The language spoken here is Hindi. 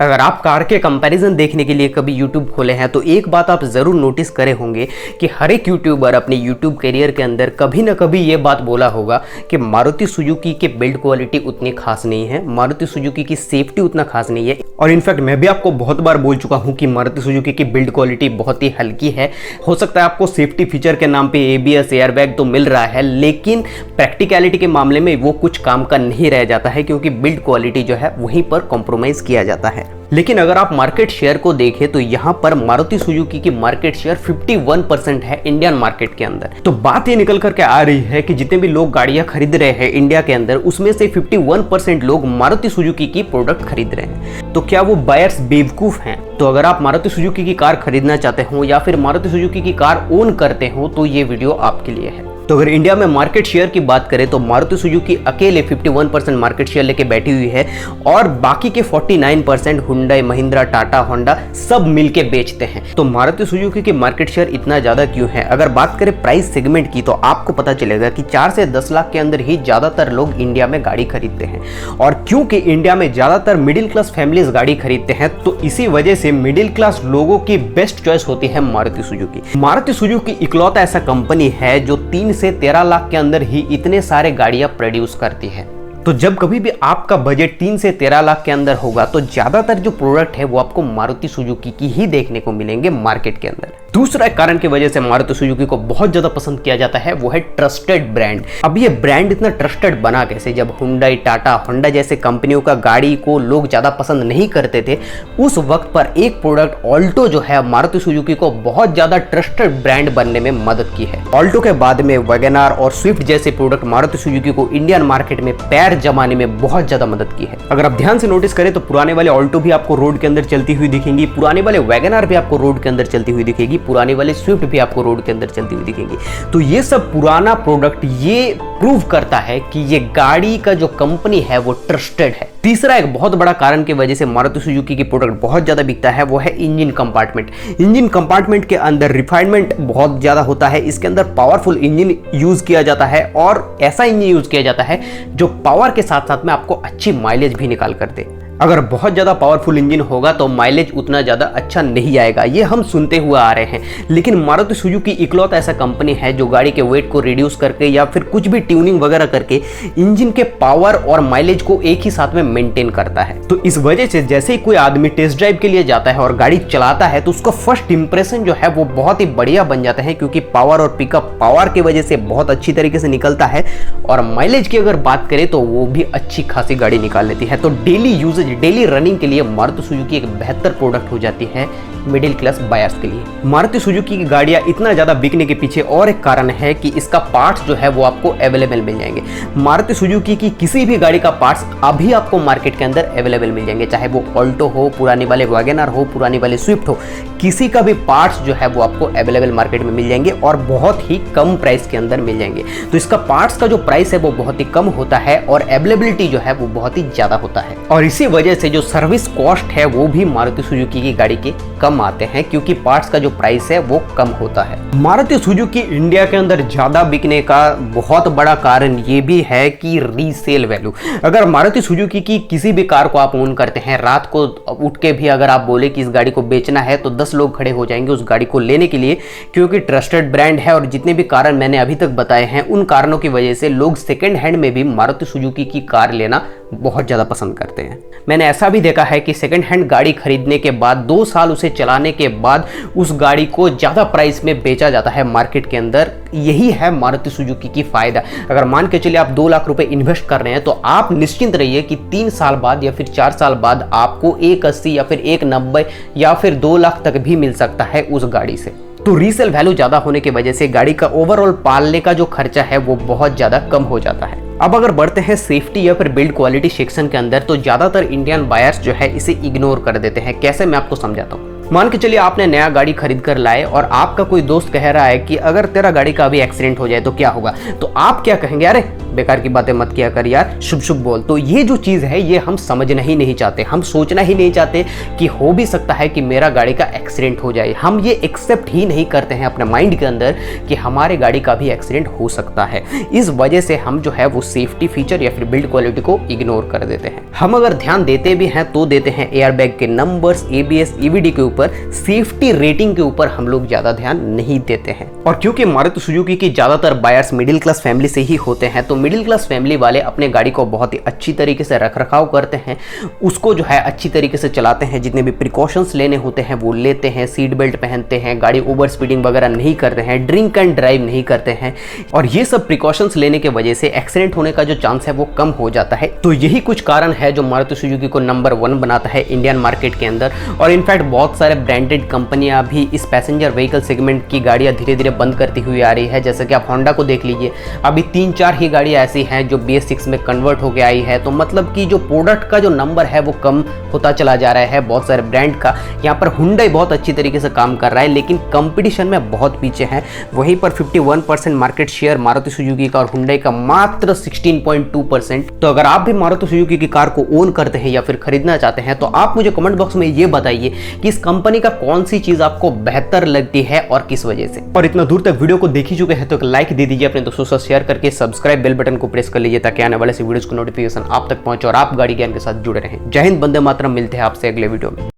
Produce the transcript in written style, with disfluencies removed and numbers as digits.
अगर आप कार के कंपैरिजन देखने के लिए कभी YouTube खोले हैं तो एक बात आप ज़रूर नोटिस करे होंगे कि हर एक यूट्यूबर अपने YouTube करियर के अंदर कभी ना कभी ये बात बोला होगा कि मारुति सुजुकी के बिल्ड क्वालिटी उतनी खास नहीं है, मारुति सुजुकी की सेफ्टी उतना खास नहीं है। और इनफैक्ट मैं भी आपको बहुत बार बोल चुका हूँ कि मारुति सुजुकी की बिल्ड क्वालिटी बहुत ही हल्की है। हो सकता है आपको सेफ्टी फीचर के नाम पे ABS एयरबैग तो मिल रहा है, लेकिन प्रैक्टिकलिटी के मामले में वो कुछ काम का नहीं रह जाता है, क्योंकि बिल्ड क्वालिटी जो है वहीं पर कॉम्प्रोमाइज़ किया जाता है। लेकिन अगर आप मार्केट शेयर को देखें तो यहाँ पर मारुति सुजुकी की मार्केट शेयर 51% है इंडियन मार्केट के अंदर। तो बात ये निकल करके आ रही है कि जितने भी लोग गाड़ियां खरीद रहे हैं इंडिया के अंदर, उसमें से 51% लोग मारुति सुजुकी की प्रोडक्ट खरीद रहे हैं। तो क्या वो बायर्स बेवकूफ हैं? तो अगर आप मारुति सुजुकी की कार खरीदना चाहते हो या फिर मारुति सुजुकी की कार ओन करते हो तो ये वीडियो आपके लिए है। तो अगर इंडिया में मार्केट शेयर की बात करें तो मारुति सुजुकी अकेले 51% मार्केट शेयर लेके बैठी हुई है और बाकी के 49% हुंडई, महिंद्रा, टाटा, होंडा सब मिलके बेचते हैं। तो मारुति सुजुकी की मार्केट शेयर इतना ज्यादा क्यों है? अगर बात करें प्राइस सेगमेंट की तो आपको पता चलेगा कि 4 से 10 लाख के अंदर ही ज्यादातर लोग इंडिया में गाड़ी खरीदते हैं। और क्योंकि इंडिया में ज्यादातर मिडिल क्लास फैमिलीज गाड़ी खरीदते हैं तो इसी वजह से मिडिल क्लास लोगों की बेस्ट चॉइस होती है मारुति सुजुकी। मारुति सुजुकी इकलौता ऐसा कंपनी है जो 3 से 13 लाख के अंदर ही इतने सारे गाड़ियां प्रोड्यूस करती है। तो जब कभी भी आपका बजट 3 से 13 लाख के अंदर होगा तो ज्यादातर जो प्रोडक्ट है वो आपको मारुति सुजुकी की ही देखने को मिलेंगे मार्केट के अंदर। दूसरा कारण की वजह से मारुति सुजुकी को बहुत ज्यादा पसंद किया जाता है वो है ट्रस्टेड ब्रांड। अब ये ब्रांड इतना ट्रस्टेड बना कैसे? जब हुंडई, टाटा, होंडा जैसे कंपनियों का गाड़ी को लोग ज्यादा पसंद नहीं करते थे, उस वक्त पर एक प्रोडक्ट ऑल्टो जो है मारुति सुजुकी को बहुत ज्यादा ट्रस्टेड ब्रांड बनने में मदद की है। ऑल्टो के बाद में वैगनआर और स्विफ्ट जैसे प्रोडक्ट मारुति सुजुकी को इंडियन मार्केट में पैर जमाने में बहुत ज्यादा मदद की है। अगर आप ध्यान से नोटिस करें तो पुराने वाले ऑल्टो भी आपको रोड के अंदर चलती हुई दिखेंगी, पुराने वाले वैगनआर भी आपको रोड के अंदर चलती हुई दिखेगी, पुराने वाले स्विफ्ट भी आपको रोड के अंदर चलती हुई दिखेंगी। तो ये सब पुराना प्रोडक्ट ये प्रूव करता है कि ये गाड़ी का जो कंपनी है वो ट्रस्टेड है। तीसरा एक बहुत बड़ा कारण की वजह से मारुति सुजुकी की प्रोडक्ट बहुत ज्यादा बिकता है वो है इंजन कंपार्टमेंट। इंजन कंपार्टमेंट के अंदर रिफाइनमेंट बहुत ज्यादा होता है, इसके अंदर पावरफुल इंजन यूज किया जाता है और ऐसा इंजन यूज किया जाता है जो पावर के साथ साथ में आपको अच्छी माइलेज भी निकाल कर दे। अगर बहुत ज़्यादा पावरफुल इंजन होगा तो माइलेज उतना ज़्यादा अच्छा नहीं आएगा, ये हम सुनते हुए आ रहे हैं। लेकिन मारुति सुजुकी इकलौता ऐसा कंपनी है जो गाड़ी के वेट को रिड्यूस करके या फिर कुछ भी ट्यूनिंग वगैरह करके इंजन के पावर और माइलेज को एक ही साथ में मेंटेन करता है। तो इस वजह से जैसे ही कोई आदमी टेस्ट ड्राइव के लिए जाता है और गाड़ी चलाता है तो उसका फर्स्ट इंप्रेशन जो है वो बहुत ही बढ़िया बन जाता है, क्योंकि पावर और पिकअप पावर की वजह से बहुत अच्छी तरीके से निकलता है और माइलेज की अगर बात करें तो वो भी अच्छी खासी गाड़ी निकाल लेती है। तो डेली यूजेज, डेली रनिंग के लिए मारुति सुजुकी एक बेहतर प्रोडक्ट हो जाती है मिडिल क्लास बायर्स के लिए। मारुति सुजुकी की गाड़ियां इतना ज्यादा बिकने के पीछे और एक कारण है कि इसका पार्ट्स जो है वो आपको अवेलेबल मिल जाएंगे। मारुति सुजुकी की किसी भी गाड़ी का पार्ट्स अभी आपको मार्केट के अंदर अवेलेबल मिल जाएंगे, चाहे वो ऑल्टो हो, पुराने वाले वैगनआर हो, पुराने वाले स्विफ्ट हो, किसी का भी पार्ट्स जो है वो आपको अवेलेबल मार्केट में मिल जाएंगे और बहुत ही कम प्राइस के अंदर मिल जाएंगे। तो इसका पार्ट्स का जो प्राइस है वो बहुत ही कम होता है और अवेलेबिलिटी जो है वो बहुत ही ज्यादा होता है। और इसी वजह से जो सर्विस कॉस्ट है वो भी मारुति सुजुकी की गाड़ी के कम आते हैं, क्योंकि पार्ट्स का जो प्राइस है वो कम होता है। मारुति सुजुकी इंडिया के अंदर ज्यादा बिकने का बहुत बड़ा कारण ये भी है कि रीसेल वैल्यू। अगर मारुति सुजुकी की किसी भी कार को आप ओन करते हैं, रात को उठ के भी अगर आप बोले कि इस गाड़ी को बेचना है तो 10 लोग खड़े हो जाएंगे उस गाड़ी को लेने के लिए, क्योंकि ट्रस्टेड ब्रांड है। और जितने भी कारण मैंने अभी तक बताए हैं उन कारणों की वजह से लोग सेकेंड हैंड में भी मारुति सुजुकी की कार लेना बहुत ज़्यादा पसंद करते हैं। मैंने ऐसा भी देखा है कि सेकंड हैंड गाड़ी खरीदने के बाद 2 साल उसे चलाने के बाद उस गाड़ी को ज़्यादा प्राइस में बेचा जाता है मार्केट के अंदर। यही है मारुति सुजुकी की फ़ायदा। अगर मान के चलिए आप 2 लाख रुपए इन्वेस्ट कर रहे हैं तो आप निश्चिंत रहिए कि 3 साल बाद या फिर 4 साल बाद आपको 180 या फिर 190 या फिर 2 लाख तक भी मिल सकता है उस गाड़ी से। तो रीसेल वैल्यू ज़्यादा होने की वजह से गाड़ी का ओवरऑल पालने का जो खर्चा है वो बहुत ज़्यादा कम हो जाता है। अब अगर बढ़ते हैं सेफ्टी या फिर बिल्ड क्वालिटी सेक्शन के अंदर तो ज़्यादातर इंडियन बायर्स जो है इसे इग्नोर कर देते हैं। कैसे, मैं आपको समझाता हूँ। मान के चलिए आपने नया गाड़ी खरीद कर लाए और आपका कोई दोस्त कह रहा है कि अगर तेरा गाड़ी का अभी एक्सीडेंट हो जाए तो क्या होगा, तो आप क्या कहेंगे, अरे बेकार की बातें मत किया कर यार, शुभ शुभ बोल। तो ये जो चीज़ है ये हम समझना ही नहीं चाहते, हम सोचना ही नहीं चाहते कि हो भी सकता है कि मेरा गाड़ी का एक्सीडेंट हो जाए। हम ये एक्सेप्ट ही नहीं करते हैं अपने माइंड के अंदर कि हमारे गाड़ी का भी एक्सीडेंट हो सकता है। इस वजह से हम जो है वो सेफ्टी फीचर या फिर बिल्ड क्वालिटी को इग्नोर कर देते हैं। हम अगर ध्यान देते भी हैं तो देते हैं एयरबैग के नंबर्स, एबीएस, ईवीडी के ऊपर, सेफ्टी रेटिंग के ऊपर हम लोग ज्यादा ध्यान नहीं देते हैं। और क्योंकि मारुति सुजुकी की ज्यादातर बायर्स मिडिल क्लास फैमिली से ही होते हैं, तो मिडिल क्लास फैमिली वाले अपने गाड़ी को बहुत ही अच्छी तरीके से रख रखाव करते हैं, उसको जो है अच्छी तरीके से चलाते हैं, जितने भी प्रिकॉशंस लेने होते हैं वो लेते हैं, सीट बेल्ट पहनते हैं, गाड़ी ओवर स्पीडिंग वगैरह नहीं करते हैं, ड्रिंक एंड ड्राइव नहीं करते हैं, और ये सब प्रिकॉशंस लेने के वजह से एक्सीडेंट होने का जो चांस है वो कम हो जाता है। तो यही कुछ कारण है जो मारुति सुजुकी को नंबर 1 बनाता है इंडियन मार्केट के अंदर। और इनफैक्ट बहुत सारे ब्रांडेड कंपनियां भी इस पैसेंजर व्हीकल सेगमेंट की गाड़ियां धीरे धीरे बंद करती हुई आ रही है। जैसे कि आप होंडा को देख लीजिए, अभी 3-4 ही गाड़ियां ऐसी हैं जो BS6 में कन्वर्ट होकर आई है। तो मतलब कि जो प्रोडक्ट का जो नंबर है वो कम होता चला जा रहा है बहुत सारे ब्रांड का। यहाँ पर हुंडई बहुत अच्छी तरीके से काम कर रहा है, लेकिन कंपटीशन में बहुत पीछे है। वहीं पर 51% मार्केट शेयर मारुति सुजुकी का और हुंडई का मात्र 16.2%। तो अगर आप भी मारुति सुजुकी की कार को ओन करते हैं या फिर खरीदना चाहते हैं तो आप मुझे कमेंट बॉक्स में ये बताइए कि इस कंपनी का कौन सी चीज आपको बेहतर लगती है और किस वजह से। और इतना दूर तक वीडियो को देख ही चुके हैं तो एक लाइक दे दीजिए, अपने दोस्तों से शेयर करके सब्सक्राइब बेल बटन को प्रेस कर लीजिए ताकि आने वाले वीडियोस को नोटिफिकेशन आप तक पहुंचे और आप गाड़ी ज्ञान के साथ जुड़े रहें। जय हिंद, वंदे मातरम। मिलते हैं आपसे अगले वीडियो में।